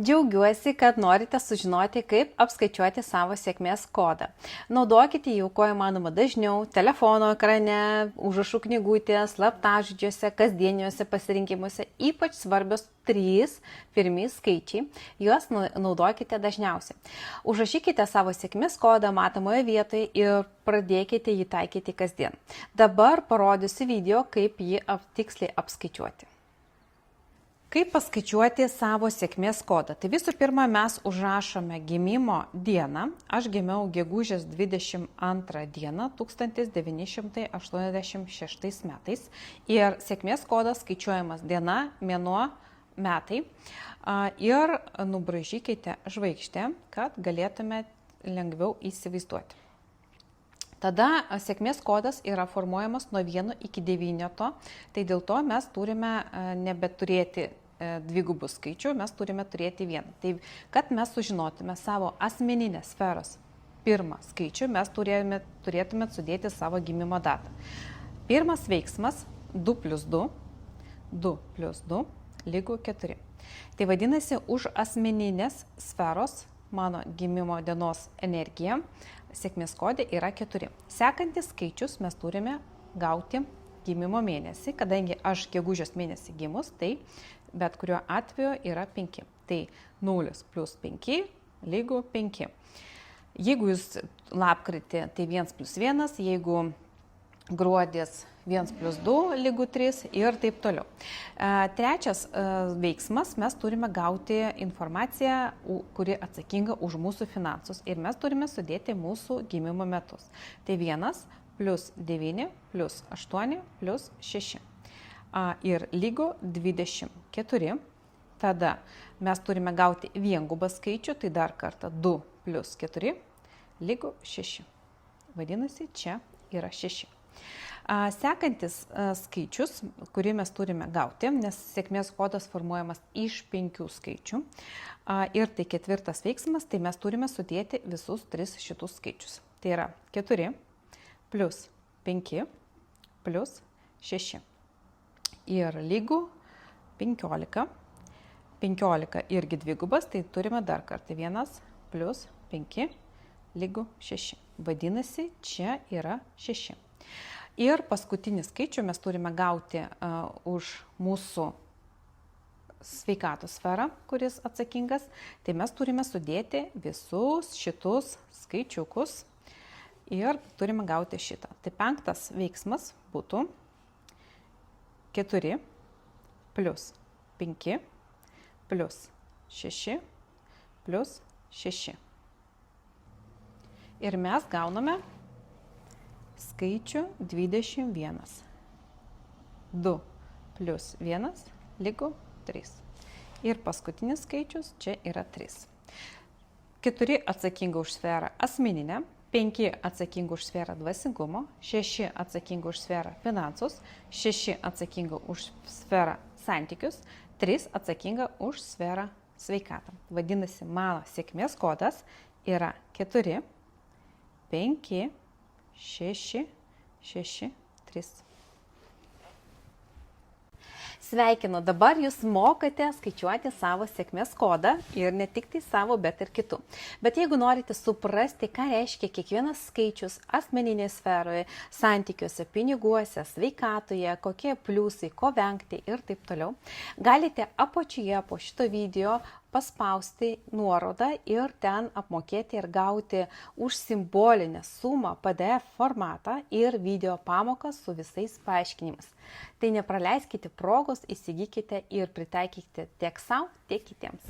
Džiaugiuosi, kad norite sužinoti, kaip apskaičiuoti savo sėkmės kodą. Naudokite jį kuo įmanoma dažniau - telefono ekrane, užrašų knygutės, slaptažodžiuose, kasdieniuose pasirinkimuose. Ypač svarbios 3 pirmi skaičiai. Juos naudokite dažniausiai. Užrašykite savo sėkmės kodą matomoje vietoje ir pradėkite jį taikyti kasdien. Dabar parodysiu video, kaip jį tiksliai apskaičiuoti. Kaip paskaičiuoti savo sėkmės kodą? Tai visų pirma, mes užrašome gimimo dieną. Aš gimiau gegužės 22 dieną 1986 metais. Ir sėkmės kodas skaičiuojamas diena, mėnuo, metai. Ir nubraižykite žvaigždę, kad galėtume lengviau įsivaizduoti. Tada sėkmės kodas yra formuojamas nuo 1 iki 9, tai dėl to mes turime nebeturėti dvigubų skaičių, mes turime turėti 1. Tai kad mes sužinotume savo asmeninės sferos pirmą skaičių, mes turėtume sudėti savo gimimo datą. Pirmas veiksmas 2 + 2, 2 + 2 lygu 4. Tai vadinasi, už asmeninės sferos mano gimimo dienos energija sėkmės kodė yra 4. Sekantis skaičius mes turime gauti gimimo mėnesį, kadangi aš gegužės mėnesį gimus, tai bet kuriuo atveju yra 5. Tai 0 + 5 lygu 5. Jeigu jūs lapkritį, tai 1 + 1, jeigu gruodis 1 + 2 lygu 3 ir taip toliau. Trečias veiksmas, mes turime gauti informaciją, kuri atsakinga už mūsų finansus ir mes turime sudėti mūsų gimimo metus. Tai 1 + 9 + 8 + 6 ir lygu 24. Tada mes turime gauti viengubą skaičių, tai dar kartą 2 + 4 lygu 6. Vadinasi, čia yra 6. Sekantis skaičius, kurį mes turime gauti, nes sėkmės kodas formuojamas iš 5 skaičių. Ir tai 4 veiksmas, tai mes turime sudėti visus 3 šitus skaičius. Tai yra 4 + 5 + 6. Ir lygu 15. 15 irgi dvigubas, tai turime dar kartą 1 + 5 lygu 6. Vadinasi, čia yra 6. Ir paskutinį skaičių mes turime gauti už mūsų sveikatos sferą, kuris atsakingas. Tai mes turime sudėti visus šitus skaičiukus ir turime gauti šitą. Tai 5 veiksmas būtų 4 + 5 + 6 + 6. Ir mes gauname skaičių 21. 2 + 1 lygu 3. Ir paskutinis skaičius čia yra 3. 4 atsakinga už sferą asmeninę, 5 atsakinga už sferą dvasingumo, 6 atsakinga už sferą finansus, 6 atsakinga už sferą santykius, 3 atsakinga už sferą sveikatą. Vadinasi, mano sėkmės kodas yra 4, 5, 6, 6, 3. Sveikinu, dabar jūs mokate skaičiuoti savo sėkmės kodą ir ne tik tai savo, bet ir kitų. Bet jeigu norite suprasti, ką reiškia kiekvienas skaičius asmeninėje sferoje, santykiuose, piniguose, sveikatoje, kokie pliusai, ko vengti ir taip toliau, galite apačioje po šito video paspausti nuorodą ir ten apmokėti ir gauti už simbolinę sumą PDF formatą ir video pamoką su visais paaiškinimais. Tai nepraleiskite progos, įsigykite ir pritaikykite tiek sau, tiek kitiems.